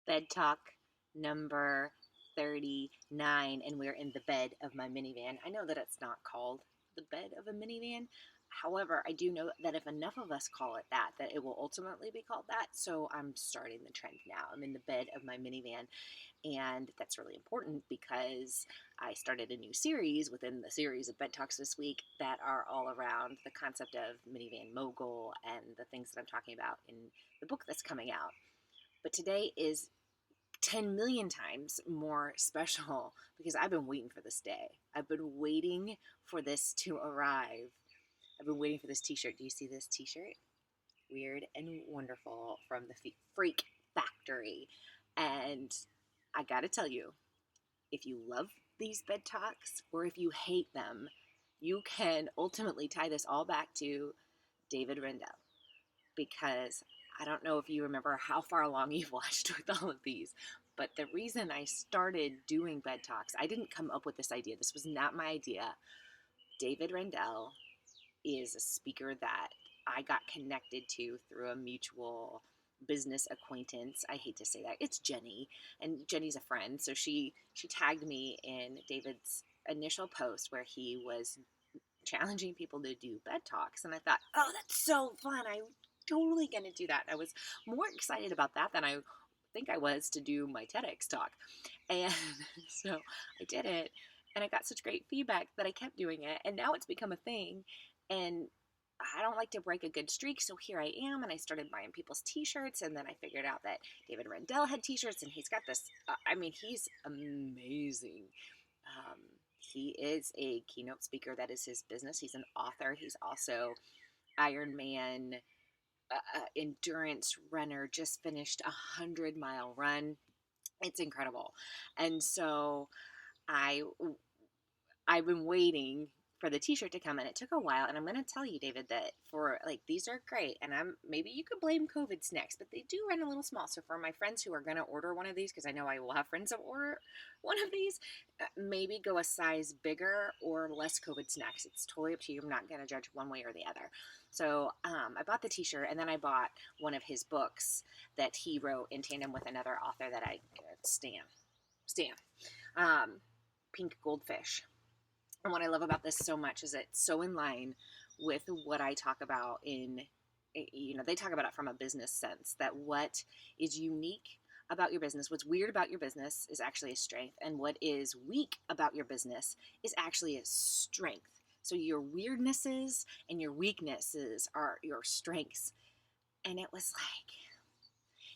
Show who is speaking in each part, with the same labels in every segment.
Speaker 1: Bed Talk number 39, and we're in the bed of my minivan. I know that it's not called the bed of a minivan. However, I do know that if enough of us call it that, that it will ultimately be called that. So I'm starting the trend now. I'm in the bed of my minivan, and that's really important because I started a new series within the series of Bed Talks this week that are all around the concept of Minivan Mogul and the things that I'm talking about in the book that's coming out. But today is 10 million times more special because I've been waiting for this day. I've been waiting for this to arrive. I've been waiting for this t-shirt. Do you see this t-shirt? Weird and wonderful from the Freak Factory. And I gotta tell you, if you love these bed talks or if you hate them, you can ultimately tie this all back to David Rendell, because I don't know if you remember how far along you've watched with all of these, but the reason I started doing bed talks, I didn't come up with this idea. This was not my idea. David Rendell is a speaker that I got connected to through a mutual business acquaintance. I hate to say that. It's Jenny, and Jenny's a friend. So she tagged me in David's initial post where he was challenging people to do bed talks, and I thought, oh, that's so fun. I'm totally going to do that. I was more excited about that than I think I was to do my TEDx talk. And so I did it, and I got such great feedback that I kept doing it, and now it's become a thing. And I don't like to break a good streak, so here I am, and I started buying people's t-shirts, and then I figured out that David Rendell had t-shirts, and he's got this, he's amazing. Um, he is a keynote speaker. That is his business. He's an author. He's also Ironman endurance runner, just finished a 100-mile run. It's incredible. And so I I've been waiting for the t-shirt to come, and it took a while. And I'm going to tell you, David, that for like, these are great, and maybe you could blame COVID's next, but they do run a little small. So for my friends who are going to order one of these, because I know I will have friends that order one of these, maybe go a size bigger or less COVID snacks. It's totally up to you. I'm not going to judge one way or the other. So I bought the t-shirt, and then I bought one of his books that he wrote in tandem with another author that I Stan. Pink Goldfish. And what I love about this so much is it's so in line with what I talk about they talk about it from a business sense, that what is unique about your business, what's weird about your business is actually a strength, and what is weak about your business is actually a strength. So your weirdnesses and your weaknesses are your strengths. And it was like,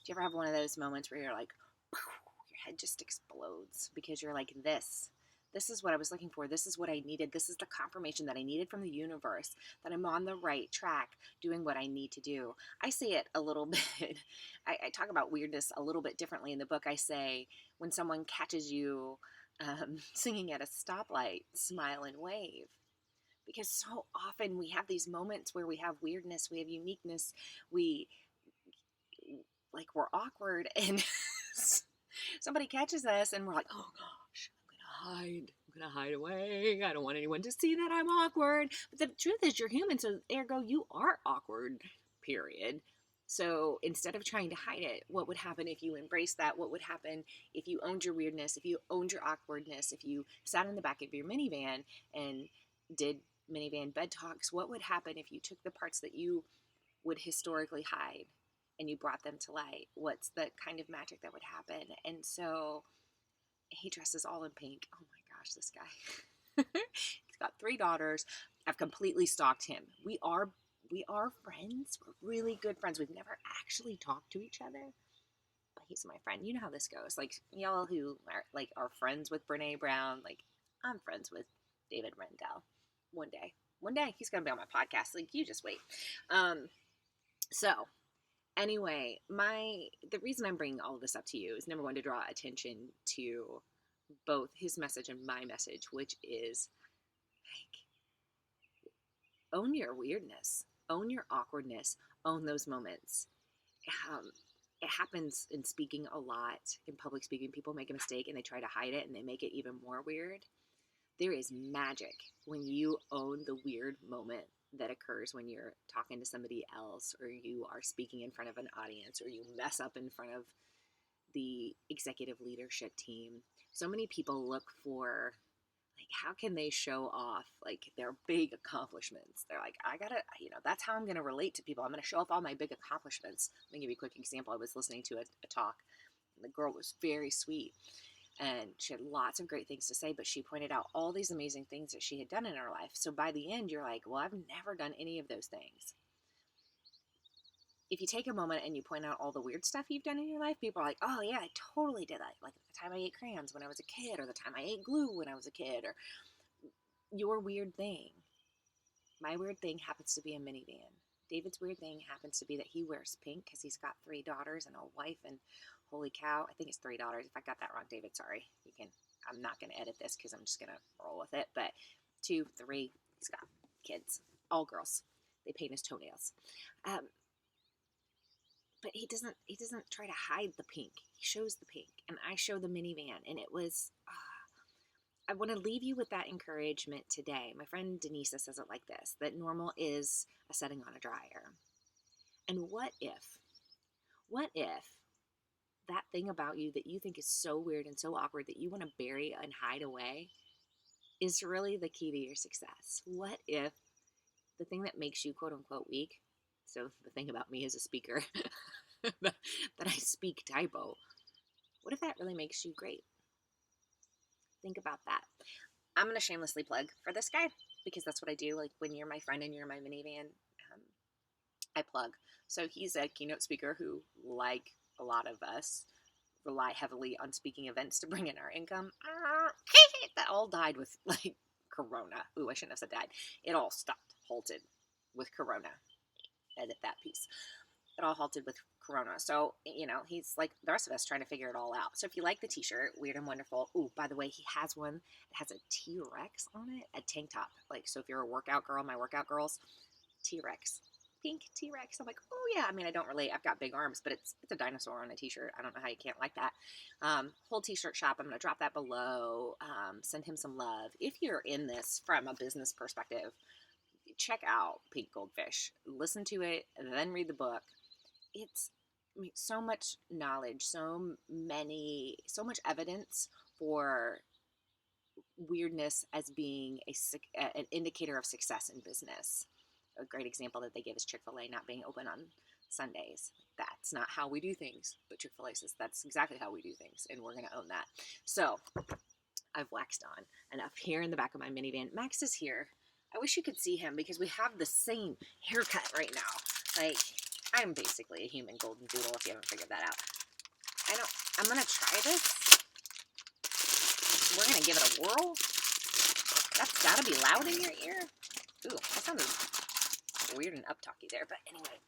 Speaker 1: do you ever have one of those moments where you're like, your head just explodes because you're like, this is what I was looking for. This is what I needed. This is the confirmation that I needed from the universe, that I'm on the right track doing what I need to do. I say it a little bit. I talk about weirdness a little bit differently in the book. I say, when someone catches you singing at a stoplight, smile and wave. Because so often we have these moments where we have weirdness, we have uniqueness, we're awkward, and somebody catches us and we're like, oh gosh, I'm gonna hide away. I don't want anyone to see that I'm awkward. But the truth is, you're human, so ergo you are awkward, period. So instead of trying to hide it, what would happen if you embraced that? What would happen if you owned your weirdness, if you owned your awkwardness, if you sat in the back of your minivan and did minivan bed talks? What would happen if you took the parts that you would historically hide and you brought them to light? What's the kind of magic that would happen? And so he dresses all in pink. Oh my gosh, this guy. He's got 3 daughters. I've completely stalked him. We are friends. We're really good friends. We've never actually talked to each other, but he's my friend. You know how this goes. Like, y'all who are friends with Brene Brown, like, I'm friends with David Rendell. One day he's gonna be on my podcast. Like, you just wait. So anyway, the reason I'm bringing all of this up to you is, number one, to draw attention to both his message and my message, which is, like, own your weirdness, own your awkwardness, own those moments. It happens in speaking a lot. In public speaking, people make a mistake and they try to hide it and they make it even more weird. There is magic when you own the weird moment that occurs when you're talking to somebody else, or you are speaking in front of an audience, or you mess up in front of the executive leadership team. So many people look for, like, how can they show off like their big accomplishments? They're like, I gotta, that's how I'm gonna relate to people. I'm gonna show off all my big accomplishments. Let me give you a quick example. I was listening to a talk. And the girl was very sweet, and she had lots of great things to say, but she pointed out all these amazing things that she had done in her life. So by the end, you're like, well, I've never done any of those things. If you take a moment and you point out all the weird stuff you've done in your life, people are like, oh yeah, I totally did that. Like the time I ate crayons when I was a kid, or the time I ate glue when I was a kid, or your weird thing. My weird thing happens to be a minivan. David's weird thing happens to be that he wears pink because he's got 3 daughters and a wife, and holy cow, I think it's 3 daughters. If I got that wrong, David, sorry. I'm not going to edit this because I'm just going to roll with it. But 2, 3, he's got kids, all girls. They paint his toenails. But he doesn't try to hide the pink. He shows the pink, and I show the minivan, and it was, I want to leave you with that encouragement today. My friend Denise says it like this, that normal is a setting on a dryer. And what if that thing about you that you think is so weird and so awkward that you want to bury and hide away is really the key to your success? What if the thing that makes you quote unquote weak, so the thing about me as a speaker, that I speak typo, what if that really makes you great? Think about that. I'm going to shamelessly plug for this guy because that's what I do. Like when you're my friend and you're my minivan, I plug. So he's a keynote speaker who, like a lot of us, rely heavily on speaking events to bring in our income. That all died with like Corona. Ooh, I shouldn't have said died. It all stopped, halted with Corona. Edit that piece. It all halted with Corona. So, he's like the rest of us trying to figure it all out. So if you like the t-shirt, Weird and Wonderful. Ooh, by the way, he has one that has a T-Rex on it, a tank top. Like, so if you're a workout girl, my workout girls, T-Rex. Pink T-Rex. I'm like, oh yeah. I mean, I don't relate. I've got big arms, but it's a dinosaur on a t-shirt. I don't know how you can't like that. Whole t-shirt shop. I'm going to drop that below. Send him some love. If you're in this from a business perspective, check out Pink Goldfish. Listen to it, and then read the book. It's so much knowledge, so much evidence for weirdness as being an indicator of success in business. A great example that they give is Chick-fil-A not being open on Sundays. That's not how we do things, but Chick-fil-A says that's exactly how we do things, and we're going to own that. So I've waxed on, and up here in the back of my minivan, Max is here. I wish you could see him because we have the same haircut right now. Like, I'm basically a human golden doodle if you haven't figured that out. I'm going to try this. We're going to give it a whirl. That's got to be loud in your ear. Ooh, that sounded weird and up-talky there. But anyway,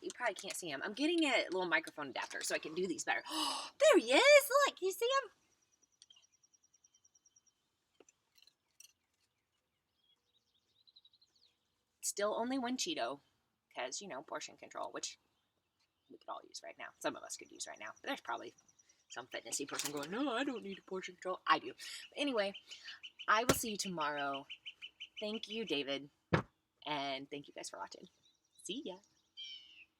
Speaker 1: you probably can't see him. I'm getting a little microphone adapter so I can do these better. There he is. Look, you see him? Still only 1 Cheeto because, portion control, which we could all use right now. Some of us could use right now. But there's probably some fitnessy person going, no, I don't need a portion control. I do. But anyway, I will see you tomorrow. Thank you, David. And thank you guys for watching. See ya.